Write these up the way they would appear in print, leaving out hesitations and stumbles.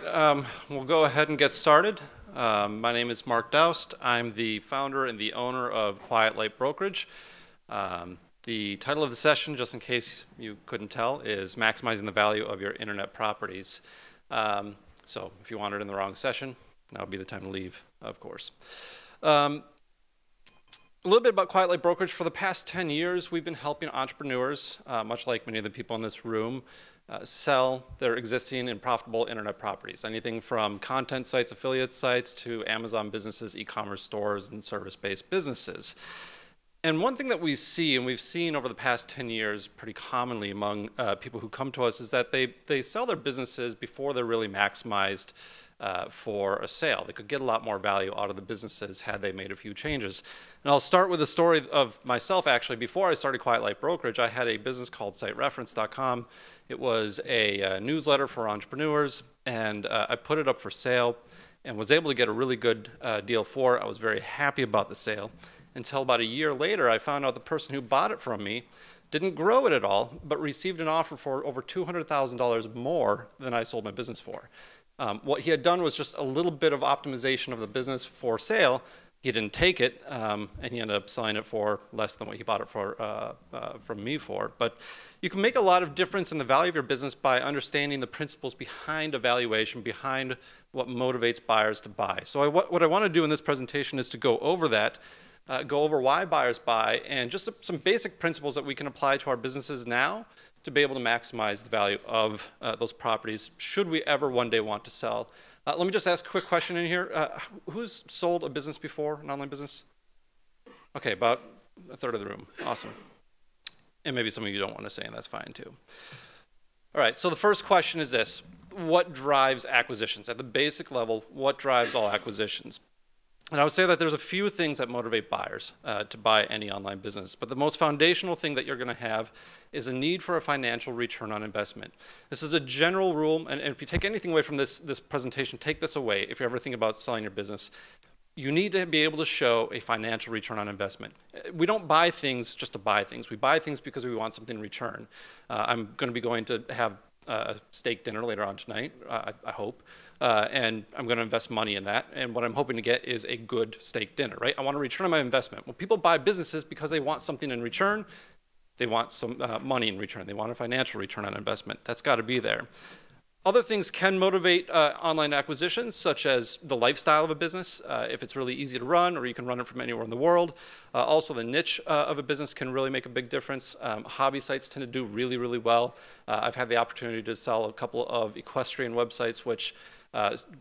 right, we'll go ahead and get started. My name is Mark Daoust. I'm the founder and the owner of Quiet Light Brokerage. The title of the session, just in case you couldn't tell, is Maximizing the Value of Your Internet Properties. So if you wandered in the wrong session, now would be the time to leave, of course. A little bit about Quiet Light Brokerage. For the past 10 years, we've been helping entrepreneurs, much like many of the people in this room, sell their existing and profitable internet properties. Anything from content sites, affiliate sites, to Amazon businesses, e-commerce stores, and service-based businesses. And one thing that we see, and we've seen over the past 10 years pretty commonly among people who come to us, is that they sell their businesses before they're really maximized for a sale. They could get a lot more value out of the businesses had they made a few changes. And I'll start with a story of myself, actually. Before I started Quiet Light Brokerage, I had a business called SiteReference.com. It was a newsletter for entrepreneurs, and I put it up for sale and was able to get a really good deal for it. I was very happy about the sale until about a year later. I found out the person who bought it from me didn't grow it at all, but received an offer for over $200,000 more than I sold my business for. What he had done was just a little bit of optimization of the business for sale. He didn't take it, and he ended up selling it for less than what he bought it for from me for. But you can make a lot of difference in the value of your business by understanding the principles behind evaluation, behind what motivates buyers to buy. So what I want to do in this presentation is to go over that, go over why buyers buy, and just some basic principles that we can apply to our businesses now to be able to maximize the value of those properties should we ever one day want to sell. Let me just ask a quick question in here. Who's sold a business before, an online business? Okay, about a third of the room. Awesome. And maybe some of you don't want to say, and that's fine too. All right, so the first question is this. What drives acquisitions? At the basic level, what drives all acquisitions? And I would say that there's a few things that motivate buyers to buy any online business. But the most foundational thing that you're going to have is a need for a financial return on investment. This is a general rule, and if you take anything away from this presentation, take this away if you're ever thinking about selling your business. You need to be able to show a financial return on investment. We don't buy things just to buy things. We buy things because we want something in return. I'm going to be going to have a steak dinner later on tonight, I hope. And I'm going to invest money in that. And what I'm hoping to get is a good steak dinner, right? I want a return on my investment. Well, people buy businesses because they want something in return. They want some money in return. They want a financial return on investment. That's got to be there. Other things can motivate online acquisitions, such as the lifestyle of a business, if it's really easy to run, or you can run it from anywhere in the world. Also, the niche of a business can really make a big difference. Hobby sites tend to do really, really well. I've had the opportunity to sell a couple of equestrian websites, which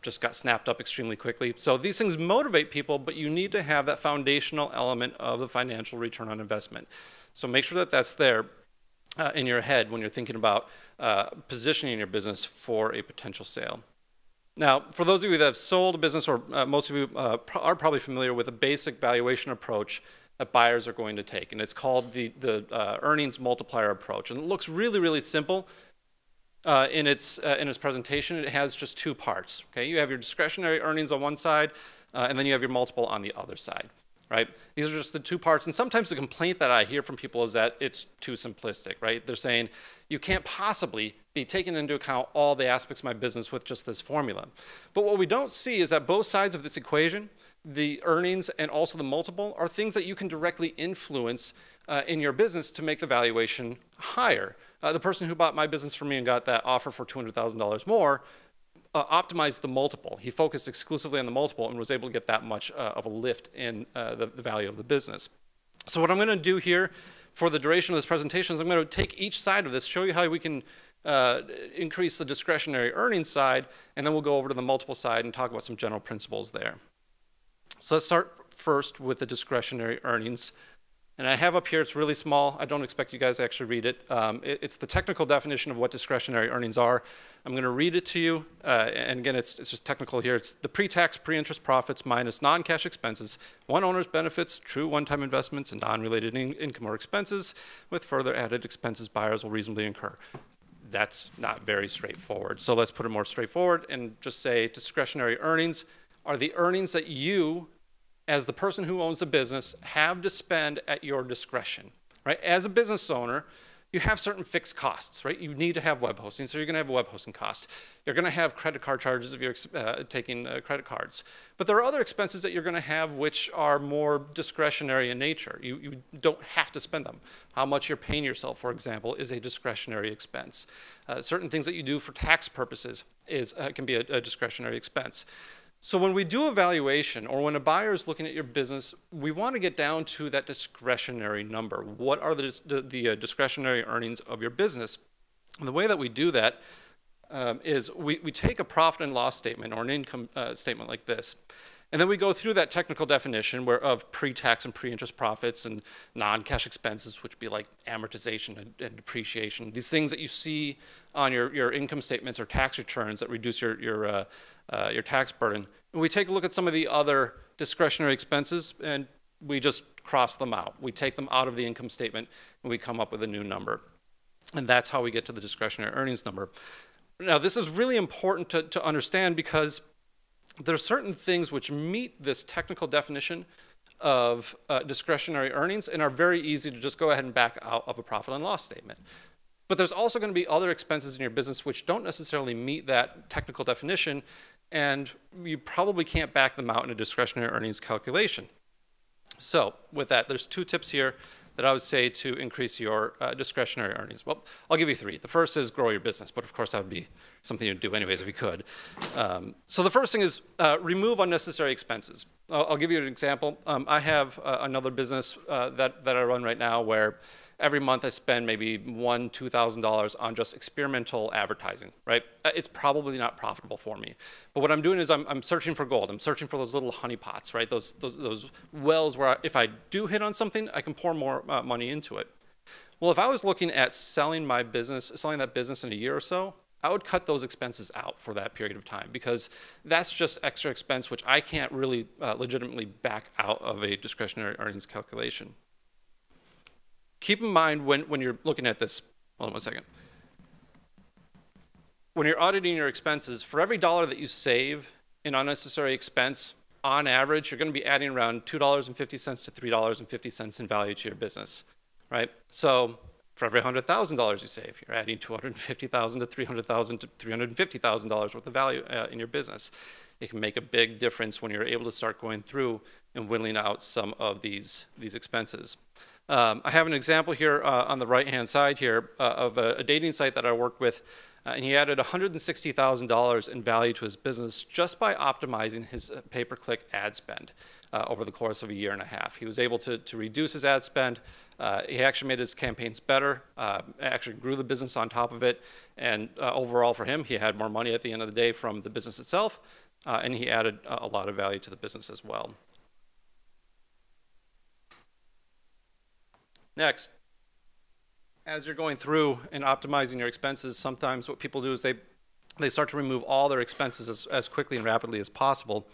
just got snapped up extremely quickly. So these things motivate people, but you need to have that foundational element of the financial return on investment. So make sure that that's there in your head when you're thinking about positioning your business for a potential sale. Now, for those of you that have sold a business, or most of you are probably familiar with a basic valuation approach that buyers are going to take, and it's called the earnings multiplier approach. And it looks really, really simple. In its presentation, it has just two parts. Okay, you have your discretionary earnings on one side, and then you have your multiple on the other side. Right? These are just the two parts. And sometimes the complaint that I hear from people is that it's too simplistic. Right? They're saying you can't possibly be taking into account all the aspects of my business with just this formula. But what we don't see is that both sides of this equation, the earnings and also the multiple, are things that you can directly influence in your business to make the valuation higher. The person who bought my business from me and got that offer for $200,000 more optimized the multiple. He focused exclusively on the multiple and was able to get that much of a lift in the value of the business. So what I'm going to do here for the duration of this presentation is I'm going to take each side of this, show you how we can increase the discretionary earnings side, and then we'll go over to the multiple side and talk about some general principles there. So let's start first with the discretionary earnings. And I have up here, it's really small. I don't expect you guys to actually read it. It's the technical definition of what discretionary earnings are. I'm going to read it to you. And again, it's just technical here. It's the pre-tax, pre-interest profits minus non-cash expenses, one owner's benefits, true one-time investments, and non-related income or expenses, with further added expenses buyers will reasonably incur. That's not very straightforward. So let's put it more straightforward and just say discretionary earnings are the earnings that you, as the person who owns a business, have to spend at your discretion, right? As a business owner, you have certain fixed costs, right? You need to have web hosting, so you're going to have a web hosting cost. You're going to have credit card charges if you're taking credit cards. But there are other expenses that you're going to have which are more discretionary in nature. You don't have to spend them. How much you're paying yourself, for example, is a discretionary expense. Certain things that you do for tax purposes can be a discretionary expense. So when we do evaluation, or when a buyer is looking at your business, we want to get down to that discretionary number. What are the discretionary earnings of your business? And the way that we do that is we take a profit and loss statement or an income statement like this, and then we go through that technical definition of pre-tax and pre-interest profits and non-cash expenses, which would be like amortization and depreciation. These things that you see on your income statements or tax returns that reduce your tax burden. And we take a look at some of the other discretionary expenses and we just cross them out. We take them out of the income statement and we come up with a new number. And that's how we get to the discretionary earnings number. Now, this is really important to understand because there are certain things which meet this technical definition of discretionary earnings and are very easy to just go ahead and back out of a profit and loss statement. But there's also going to be other expenses in your business which don't necessarily meet that technical definition, and you probably can't back them out in a discretionary earnings calculation. So with that, there's 2 tips here that I would say to increase your discretionary earnings. Well, I'll give you 3. The first is grow your business, but of course that would be something you'd do anyways if you could. So the first thing is remove unnecessary expenses. I'll give you an example. I have another business that I run right now where every month I spend maybe $1,000 to $2,000 on just experimental advertising, right? It's probably not profitable for me. But what I'm doing is I'm searching for gold. I'm searching for those little honey pots, right? Those wells where if I do hit on something, I can pour more money into it. Well, if I was looking at selling that business in a year or so, I would cut those expenses out for that period of time because that's just extra expense which I can't really legitimately back out of a discretionary earnings calculation. Keep in mind when you're looking at this, hold on one second. When you're auditing your expenses, for every dollar that you save in unnecessary expense, on average, you're going to be adding around $2.50 to $3.50 in value to your business, right? So for every $100,000 you save, you're adding $250,000 to $300,000 to $350,000 worth of value in your business. It can make a big difference when you're able to start going through and whittling out some of these expenses. I have an example here on the right-hand side here of a dating site that I worked with, and he added $160,000 in value to his business just by optimizing his pay-per-click ad spend over the course of a year and a half. He was able to reduce his ad spend. He actually made his campaigns better, actually grew the business on top of it, and overall for him, he had more money at the end of the day from the business itself, and he added a lot of value to the business as well. Next, as you're going through and optimizing your expenses, sometimes what people do is they start to remove all their expenses as quickly and rapidly as possible,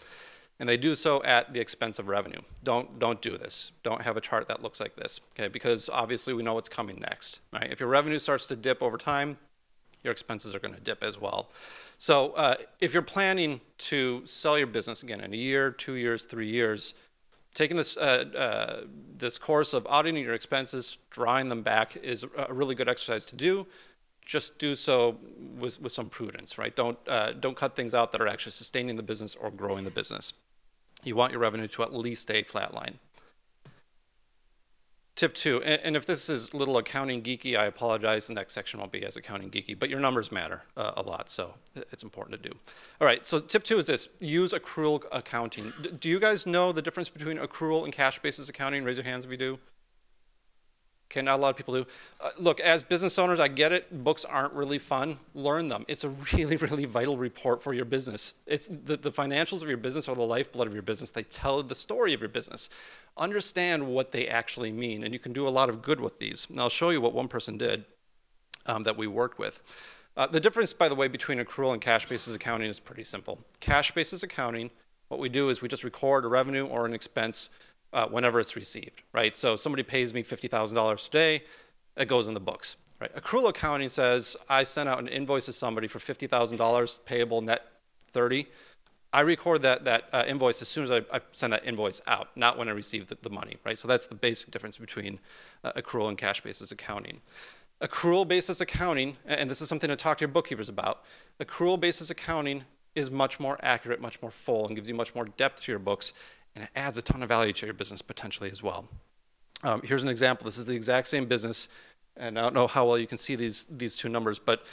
and they do so at the expense of revenue. Don't do this. Don't have a chart that looks like this, okay? Because obviously we know what's coming next, right? If your revenue starts to dip over time, your expenses are going to dip as well. So if you're planning to sell your business again in a year, 2 years, 3 years, taking this course of auditing your expenses, drawing them back is a really good exercise to do. Just do so with some prudence, right? Don't cut things out that are actually sustaining the business or growing the business. You want your revenue to at least stay flatline. Tip 2, and if this is a little accounting geeky, I apologize. The next section won't be as accounting geeky, but your numbers matter a lot, so it's important to do. All right, so tip 2 is this: use accrual accounting. Do you guys know the difference between accrual and cash basis accounting? Raise your hands if you do. Okay, not a lot of people do. Look, as business owners, I get it. Books aren't really fun. Learn them. It's a really, really vital report for your business. It's the financials of your business are the lifeblood of your business. They tell the story of your business. Understand what they actually mean, and you can do a lot of good with these. And I'll show you what one person did that we worked with. The difference, by the way, between accrual and cash basis accounting is pretty simple. Cash basis accounting, what we do is we just record a revenue or an expense whenever it's received, right? So somebody pays me $50,000 today, it goes in the books, right? Accrual accounting says I sent out an invoice to somebody for $50,000 payable net 30. I record that invoice as soon as I send that invoice out, not when I receive the money, right? So that's the basic difference between accrual and cash basis accounting. Accrual basis accounting, and this is something to talk to your bookkeepers about, accrual basis accounting is much more accurate, much more full, and gives you much more depth to your books, and it adds a ton of value to your business potentially as well. Here's an example. This is the exact same business, and I don't know how well you can see these two numbers, but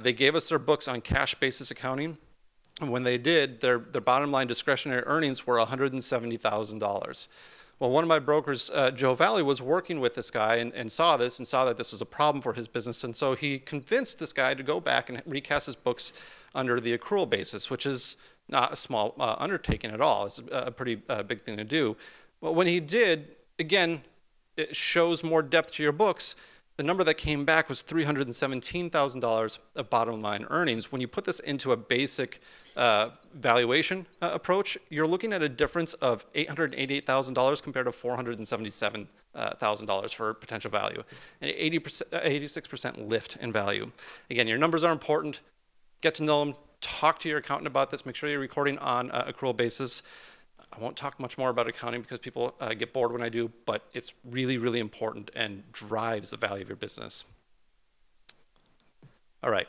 they gave us their books on cash basis accounting, and when they did, their bottom line discretionary earnings were $170,000. Well, one of my brokers, Joe Valley, was working with this guy and saw this and saw that this was a problem for his business. And so he convinced this guy to go back and recast his books under the accrual basis, which is not a small undertaking at all. It's a pretty big thing to do. But when he did, again, it shows more depth to your books. The number that came back was $317,000 of bottom line earnings. When you put this into a basic valuation approach, you're looking at a difference of $888,000 compared to $477,000 for potential value, an 86% lift in value. Again, your numbers are important. Get to know them. Talk to your accountant about this. Make sure you're recording on accrual basis. I won't talk much more about accounting because people get bored when I do, but it's really, really important and drives the value of your business. All right.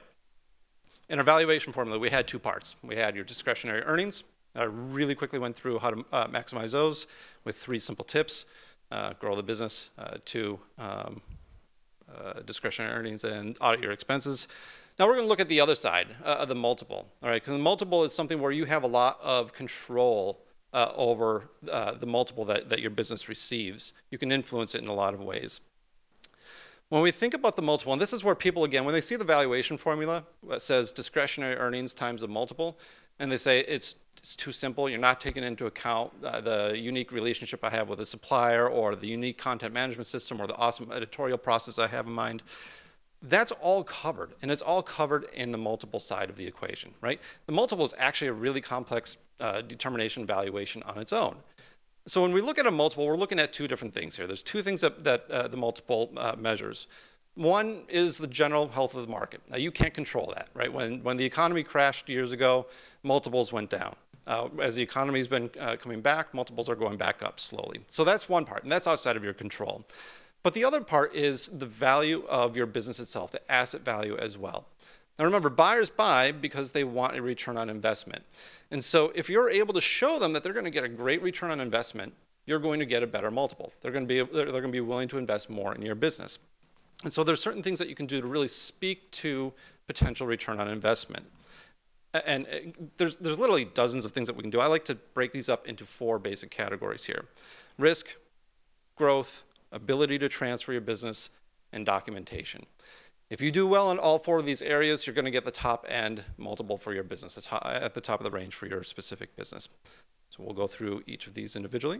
In our valuation formula, we had two parts. We had your discretionary earnings. I really quickly went through how to maximize those with 3 simple tips. Grow the business, 2, discretionary earnings, and audit your expenses. Now we're going to look at the other side of the multiple. All right, because the multiple is something where you have a lot of control over the multiple that your business receives. You can influence it in a lot of ways. When we think about the multiple, and this is where people, again, when they see the valuation formula that says discretionary earnings times the multiple, and they say it's too simple, you're not taking into account the unique relationship I have with a supplier or the unique content management system or the awesome editorial process I have in mind, that's all covered, and it's all covered in the multiple side of the equation, right? The multiple is actually a really complex determination valuation on its own. So when we look at a multiple, we're looking at 2 different things here. There's 2 things that the multiple measures. One is the general health of the market. Now, you can't control that, right? When the economy crashed years ago, multiples went down. As the economy's been coming back, multiples are going back up slowly. So that's one part, and that's outside of your control. But the other part is the value of your business itself, the asset value as well. Now remember, buyers buy because they want a return on investment. And so if you're able to show them that they're going to get a great return on investment, you're going to get a better multiple. They're going to be willing to invest more in your business. And so there's certain things that you can do to really speak to potential return on investment. And there's literally dozens of things that we can do. I like to break these up into 4 basic categories here: risk, growth, ability to transfer your business, and documentation. If you do well in all 4 of these areas, you're going to get the top end multiple for your business, at the top of the range for your specific business. So we'll go through each of these individually.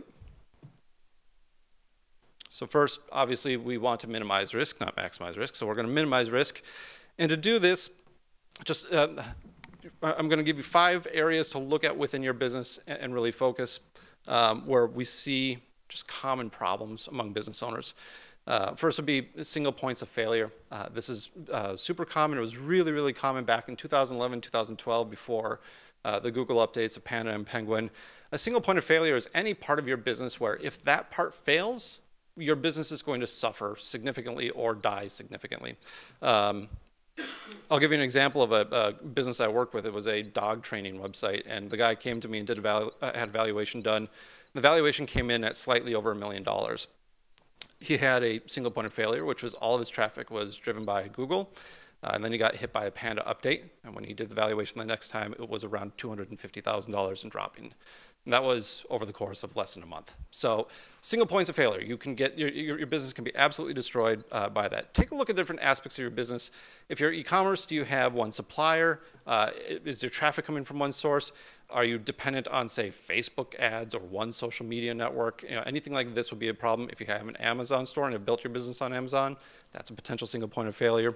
So first, obviously, we want to minimize risk, not maximize risk. So we're going to minimize risk. And to do this, I'm going to give you 5 areas to look at within your business and really focus where we see just common problems among business owners. First would be single points of failure. This is super common. It was really, really common back in 2011, 2012, before the Google updates of Panda and Penguin. A single point of failure is any part of your business where if that part fails, your business is going to suffer significantly or die significantly. I'll give you an example of a business I worked with. It was a dog training website, and the guy came to me and had a valuation done. The valuation came in at slightly over $1 million. He had a single point of failure, which was all of his traffic was driven by Google. And then he got hit by a Panda update. And when he did the valuation the next time, it was around $250,000 and dropping. And that was over the course of less than a month. So single points of failure. You can get your business can be absolutely destroyed by that. Take a look at different aspects of your business. If you're e-commerce, do you have one supplier? Is your traffic coming from one source? Are you dependent on, say, Facebook ads or one social media network? Anything like this would be a problem. If you have an Amazon store and have built your business on Amazon, that's a potential single point of failure.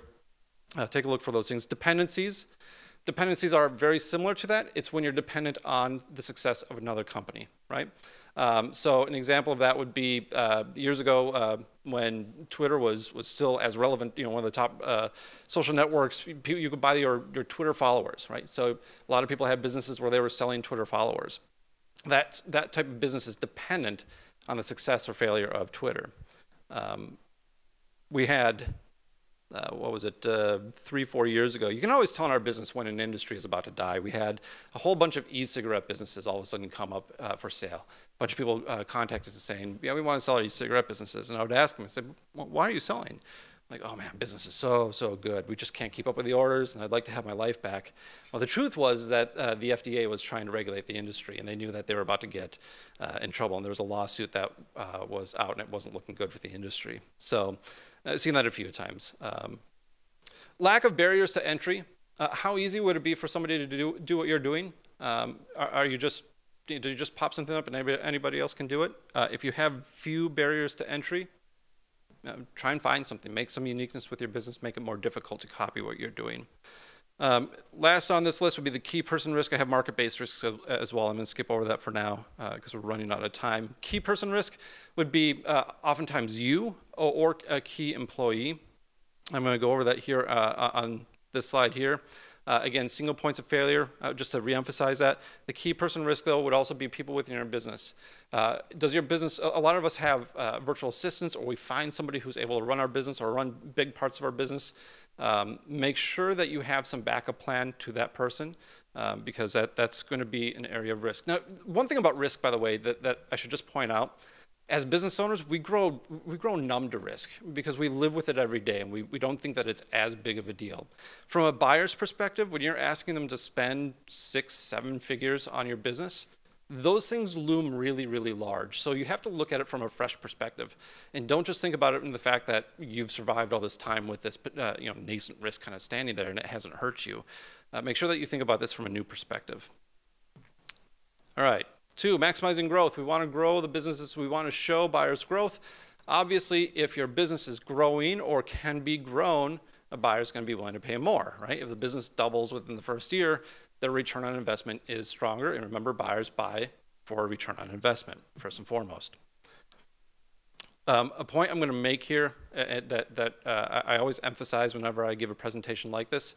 Take a look for those things. Dependencies. Dependencies are very similar to that. It's when you're dependent on the success of another company, right? So an example of that would be years ago when Twitter was still as relevant, one of the top social networks. You could buy your Twitter followers, right? So a lot of people had businesses where they were selling Twitter followers. That type of business is dependent on the success or failure of Twitter. We had what was it, 3-4 years ago. You can always tell in our business when an industry is about to die. We had a whole bunch of e-cigarette businesses all of a sudden come up for sale. A bunch of people contacted us saying, yeah, we want to sell our e-cigarette businesses. And I would ask them, I said, well, why are you selling? Like, oh man, business is so good. We just can't keep up with the orders, and I'd like to have my life back. Well, the truth was that the FDA was trying to regulate the industry, and they knew that they were about to get in trouble, and there was a lawsuit that was out, and it wasn't looking good for the industry. So I've seen that a few times. Lack of barriers to entry. How easy would it be for somebody to do what you're doing? Do you just pop something up and anybody else can do it? If you have few barriers to entry, try and find something, make some uniqueness with your business, make it more difficult to copy what you're doing. Last on this list would be the key person risk. I have market-based risks as well. I'm going to skip over that for now because we're running out of time. Key person risk would be oftentimes you or a key employee. I'm going to go over that here on this slide here. Again, single points of failure, just to reemphasize that. The key person risk, though, would also be people within your business. Does your business, a lot of us have virtual assistants, or we find somebody who's able to run our business or run big parts of our business. Make sure that you have some backup plan to that person because that's going to be an area of risk. Now, one thing about risk, by the way, that I should just point out, as business owners, we grow numb to risk because we live with it every day, and we don't think that it's as big of a deal. From a buyer's perspective, when you're asking them to spend 6-7 figures on your business, those things loom really, really large. So you have to look at it from a fresh perspective, and don't just think about it in the fact that you've survived all this time with this nascent risk kind of standing there and it hasn't hurt you. Make sure that you think about this from a new perspective. All right. 2, maximizing growth. We want to grow the businesses. We want to show buyers growth. Obviously, if your business is growing or can be grown, a buyer is going to be willing to pay more, right? If the business doubles within the first year, their return on investment is stronger. And remember, buyers buy for a return on investment, first and foremost. A point I'm going to make here that I always emphasize whenever I give a presentation like this,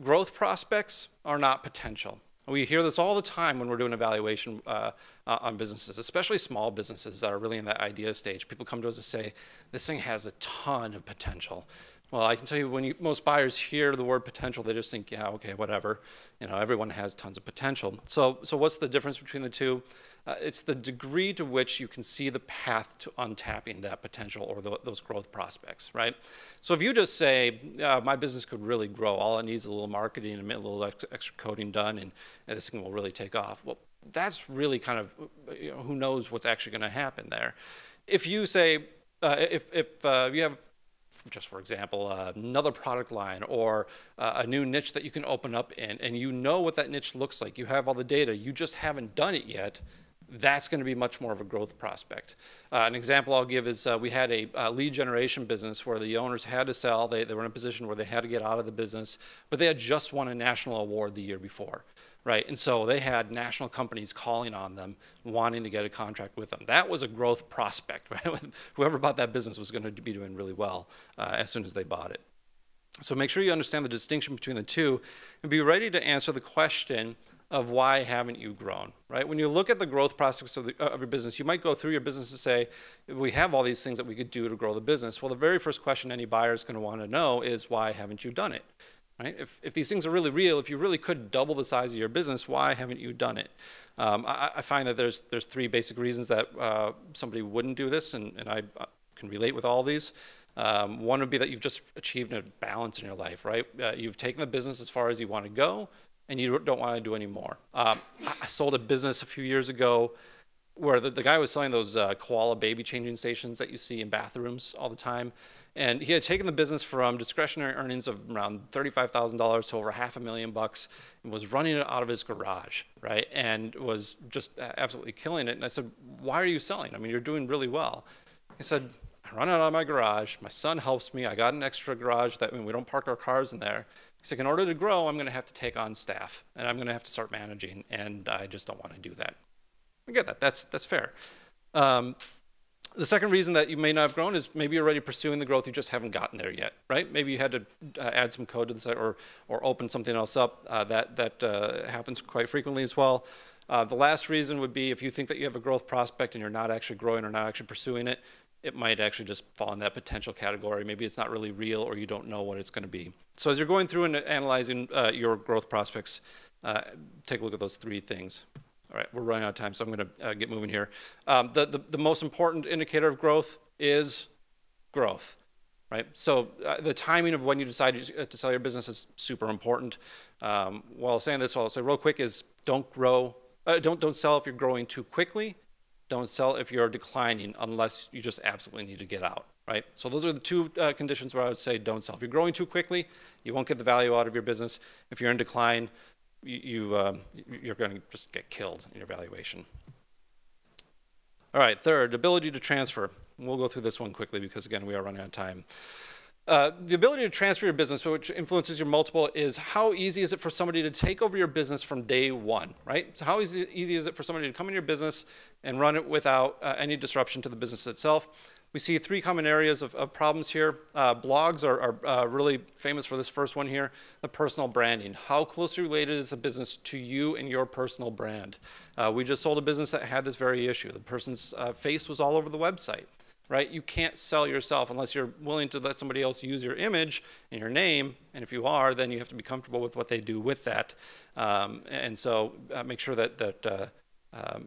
growth prospects are not potential. We hear this all the time when we're doing evaluation on businesses, especially small businesses that are really in that idea stage. People come to us and say, this thing has a ton of potential. Well, I can tell you when most buyers hear the word potential, they just think, yeah, okay, whatever. Everyone has tons of potential. So what's the difference between the two? It's the degree to which you can see the path to untapping that potential or those growth prospects, right? So if you just say, my business could really grow, all it needs is a little marketing and a little extra coding done, and this thing will really take off. Well, that's really kind of, who knows what's actually going to happen there. If you say, if you have, just for example, another product line or a new niche that you can open up in, and you know what that niche looks like, you have all the data, you just haven't done it yet, that's going to be much more of a growth prospect. An example I'll give is we had a lead generation business where the owners had to sell. They were in a position where they had to get out of the business, but they had just won a national award the year before, right? And so they had national companies calling on them, wanting to get a contract with them. That was a growth prospect, right? Whoever bought that business was going to be doing really well as soon as they bought it. So make sure you understand the distinction between the two and be ready to answer the question of why haven't you grown, right? When you look at the growth prospects of your business, you might go through your business and say, we have all these things that we could do to grow the business. Well, the very first question any buyer is going to want to know is, why haven't you done it, right? If these things are really real, if you really could double the size of your business, why haven't you done it? I find that there's 3 basic reasons that somebody wouldn't do this, and I can relate with all these. One would be that you've just achieved a balance in your life, right? You've taken the business as far as you want to go, and you don't want to do any more. I sold a business a few years ago where the guy was selling those koala baby changing stations that you see in bathrooms all the time. And he had taken the business from discretionary earnings of around $35,000 to over $500,000 and was running it out of his garage, right? And was just absolutely killing it. And I said, why are you selling? I mean, you're doing really well. He said, I run it out of my garage. My son helps me. I got an extra garage that we don't park our cars in there. He's like, in order to grow, I'm going to have to take on staff, and I'm going to have to start managing, and I just don't want to do that. I get that. That's fair. The second reason that you may not have grown is maybe you're already pursuing the growth, you just haven't gotten there yet, right? Maybe you had to add some code to the site or open something else up. That happens quite frequently as well. The last reason would be if you think that you have a growth prospect and you're not actually growing or not actually pursuing it, it might actually just fall in that potential category. Maybe it's not really real, or you don't know what it's going to be. So as you're going through and analyzing your growth prospects, take a look at those three things. All right, we're running out of time, so I'm going to get moving here. The most important indicator of growth is growth, right? So the timing of when you decide to sell your business is super important. While saying this, what I'll say real quick is don't sell if you're growing too quickly. Don't sell if you're declining unless you just absolutely need to get out, right? So those are the two conditions where I would say don't sell. If you're growing too quickly, you won't get the value out of your business. If you're in decline, you're going to just get killed in your valuation. All right, third, ability to transfer. We'll go through this one quickly because, again, we are running out of time. The ability to transfer your business, which influences your multiple, is how easy is it for somebody to take over your business from day one, right? So how easy is it for somebody to come in your business and run it without any disruption to the business itself? We see three common areas of problems here. Blogs are really famous for this first one here, the personal branding. How closely related is a business to you and your personal brand? We just sold a business that had this very issue. The person's face was all over the website. Right? You can't sell yourself unless you're willing to let somebody else use your image and your name. And if you are, then you have to be comfortable with what they do with that. And so make sure that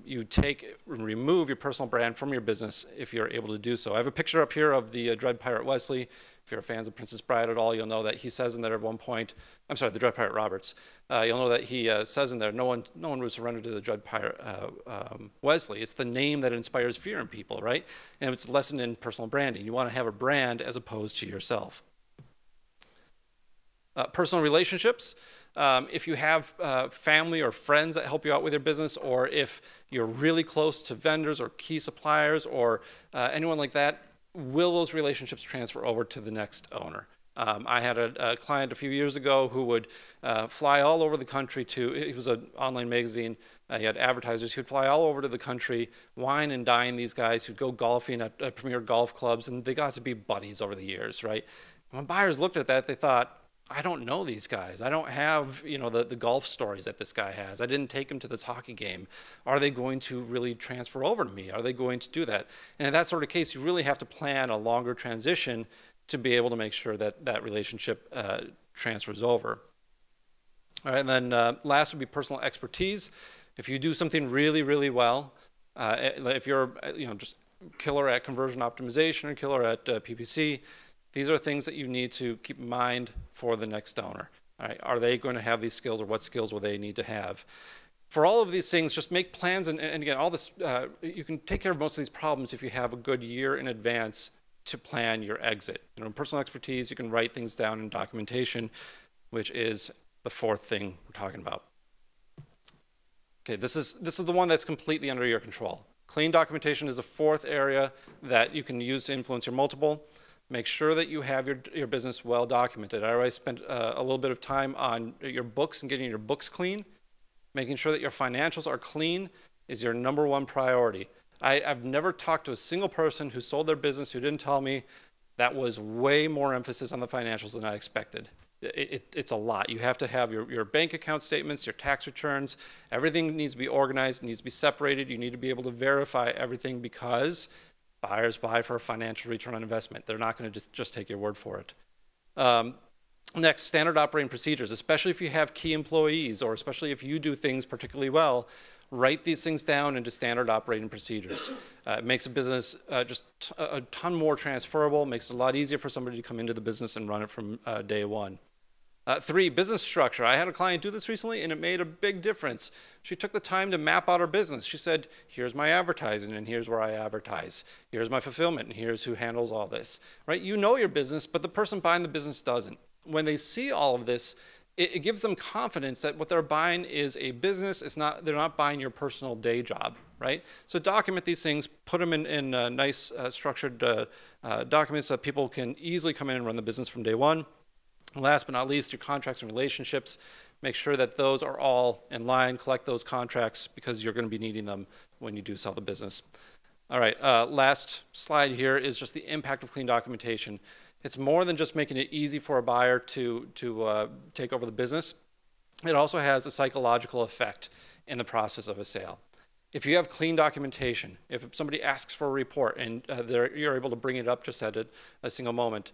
you take and remove your personal brand from your business if you're able to do so. I have a picture up here of the Dread Pirate Wesley. If you're fans of Princess Bride at all, you'll know that he says in there at one point, I'm sorry, the Dread Pirate Roberts. You'll know that he says in there, no one would surrender to the Dread Pirate Wesley. It's the name that inspires fear in people, right? And it's a lesson in personal branding. You want to have a brand as opposed to yourself. Personal relationships. If you have family or friends that help you out with your business, or if you're really close to vendors or key suppliers or anyone like that, will those relationships transfer over to the next owner? I had a client a few years ago who would fly all over the country it was an online magazine, he had advertisers, he would fly all over to the country, wine and dine these guys who'd go golfing at premier golf clubs, and they got to be buddies over the years, right? When buyers looked at that, they thought, I don't know these guys. I don't have, the golf stories that this guy has. I didn't take him to this hockey game. Are they going to really transfer over to me? Are they going to do that? And in that sort of case, you really have to plan a longer transition to be able to make sure that that relationship transfers over. All right, and then last would be personal expertise. If you do something really, really well, if you're just killer at conversion optimization or killer at PPC, these are things that you need to keep in mind for the next owner. All right, are they going to have these skills, or what skills will they need to have? For all of these things, just make plans, and again, all this, you can take care of most of these problems if you have a good year in advance to plan your exit. Personal expertise, you can write things down in documentation, which is the fourth thing we're talking about. Okay, this is the one that's completely under your control. Clean documentation is the fourth area that you can use to influence your multiple. Make sure that you have your business well documented. I already spent a little bit of time on your books and getting your books clean. Making sure that your financials are clean is your #1 priority. I've never talked to a single person who sold their business who didn't tell me that was way more emphasis on the financials than I expected. It's a lot. You have to have your bank account statements, your tax returns. Everything needs to be organized, needs to be separated. You need to be able to verify everything because buyers buy for a financial return on investment. They're not going to just take your word for it. Next, standard operating procedures, especially if you have key employees or especially if you do things particularly well, write these things down into standard operating procedures. It makes a business just a ton more transferable, makes it a lot easier for somebody to come into the business and run it from day one. 3, business structure. I had a client do this recently, and it made a big difference. She took the time to map out her business. She said, here's my advertising, and here's where I advertise. Here's my fulfillment, and here's who handles all this. Right? You know your business, but the person buying the business doesn't. When they see all of this, it gives them confidence that what they're buying is a business. They're not buying your personal day job. Right? So document these things, put them in nice structured documents so that people can easily come in and run the business from day one. Last but not least, your contracts and relationships. Make sure that those are all in line. Collect those contracts because you're going to be needing them when you do sell the business. All right, last slide here is just the impact of clean documentation. It's more than just making it easy for a buyer to take over the business. It also has a psychological effect in the process of a sale. If you have clean documentation, if somebody asks for a report and you're able to bring it up just at a single moment,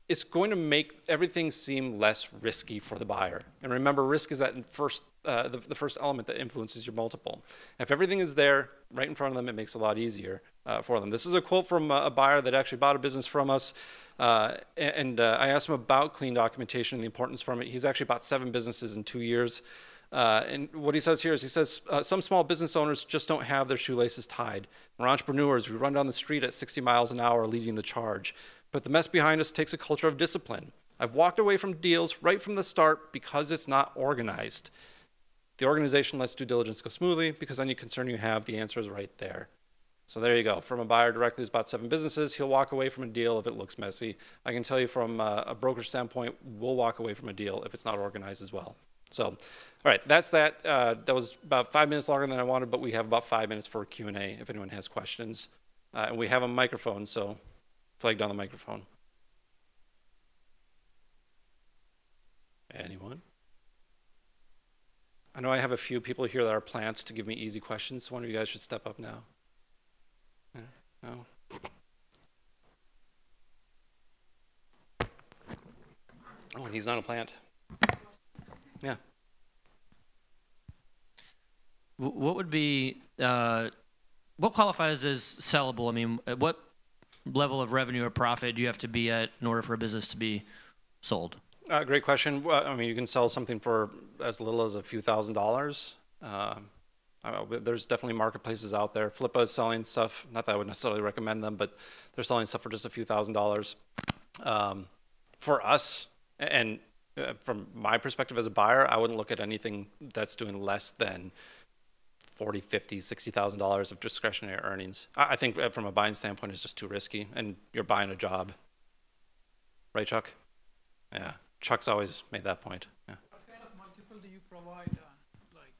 it's going to make everything seem less risky for the buyer. And remember, risk is that the first element that influences your multiple. If everything is there right in front of them, it makes it a lot easier for them. This is a quote from a buyer that actually bought a business from us. I asked him about clean documentation and the importance from it. He's actually bought 7 businesses in 2 years. And what he says here is, he says, some small business owners just don't have their shoelaces tied. We're entrepreneurs. We run down the street at 60 miles an hour leading the charge. But the mess behind us takes a culture of discipline. I've walked away from deals right from the start because it's not organized. The organization lets due diligence go smoothly because any concern you have, the answer is right there. So there you go. From a buyer directly who's bought 7 businesses, he'll walk away from a deal if it looks messy. I can tell you from a brokerage standpoint, we'll walk away from a deal if it's not organized as well. So, all right, that's that. That was about 5 minutes longer than I wanted, but we have about 5 minutes for Q&A if anyone has questions. And we have a microphone, so flag down the microphone. Anyone? I know I have a few people here that are plants to give me easy questions, so one of you guys should step up now. Yeah, no? Oh, and he's not a plant. Yeah. What would be, what qualifies as sellable? I mean, at what level of revenue or profit do you have to be at in order for a business to be sold? Great question. Well, I mean, you can sell something for as little as a few $1,000s. There's definitely marketplaces out there. Flippa is selling stuff. Not that I would necessarily recommend them, but they're selling stuff for just a few $1,000s. For us, and from my perspective as a buyer, I wouldn't look at anything that's doing less than $40,000, $50,000, $60,000 of discretionary earnings. I think from a buying standpoint, it's just too risky, and you're buying a job. Right, Chuck? Yeah, Chuck's always made that point. Yeah. What kind of multiple do you provide? Like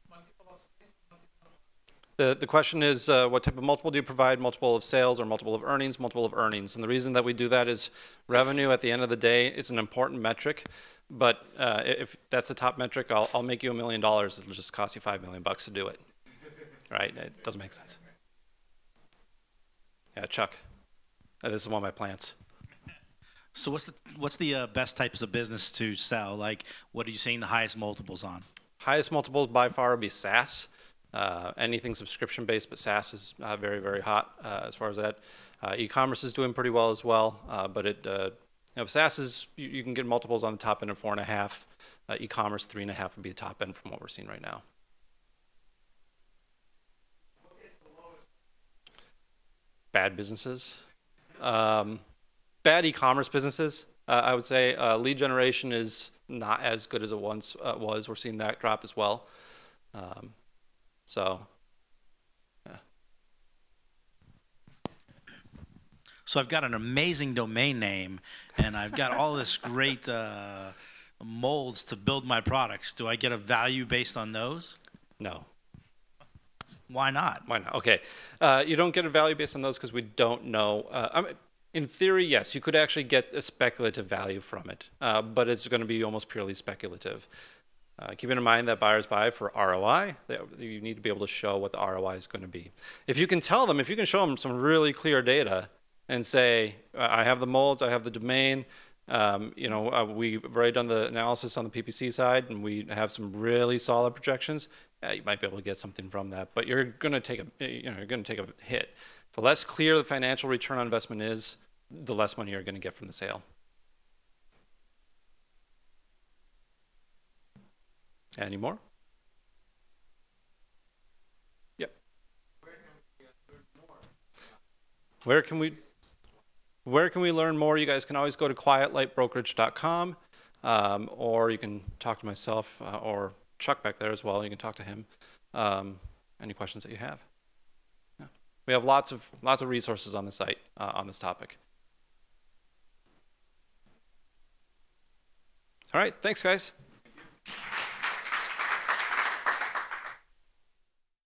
multiple of The question is, what type of multiple do you provide? Multiple of sales or multiple of earnings? Multiple of earnings. And the reason that we do that is revenue at the end of the day is an important metric. But if that's the top metric, I'll make you $1 million. It'll just cost you $5 million to do it. Right? It doesn't make sense. Yeah, Chuck. This is one of my plants. So what's the best types of business to sell? Like, what are you seeing the highest multiples on? Highest multiples by far would be SaaS. Anything subscription based, but SaaS is very, very hot as far as that. E-commerce is doing pretty well as well, but SaaS is, you can get multiples on the top end of 4.5. E-commerce 3.5 would be the top end from what we're seeing right now. Bad businesses. Bad e-commerce businesses, I would say. Lead generation is not as good as it once was. We're seeing that drop as well. So, yeah. So I've got an amazing domain name, and I've got all this great molds to build my products. Do I get a value based on those? No. Why not? Why not? Okay. You don't get a value based on those because we don't know. I mean, in theory, yes, you could actually get a speculative value from it, but it's going to be almost purely speculative. Keeping in mind that buyers buy for ROI, you need to be able to show what the ROI is going to be. If you can tell them, if you can show them some really clear data and say, I have the molds, I have the domain, we've already done the analysis on the PPC side, and we have some really solid projections, you might be able to get something from that. But you're going to take a hit. The less clear the financial return on investment is, the less money you're going to get from the sale. Any more? Yep. Where can we learn more? You guys can always go to quietlightbrokerage.com, or you can talk to myself or Chuck back there as well. You can talk to him. Any questions that you have? Yeah. We have lots of resources on the site on this topic. All right, thanks guys.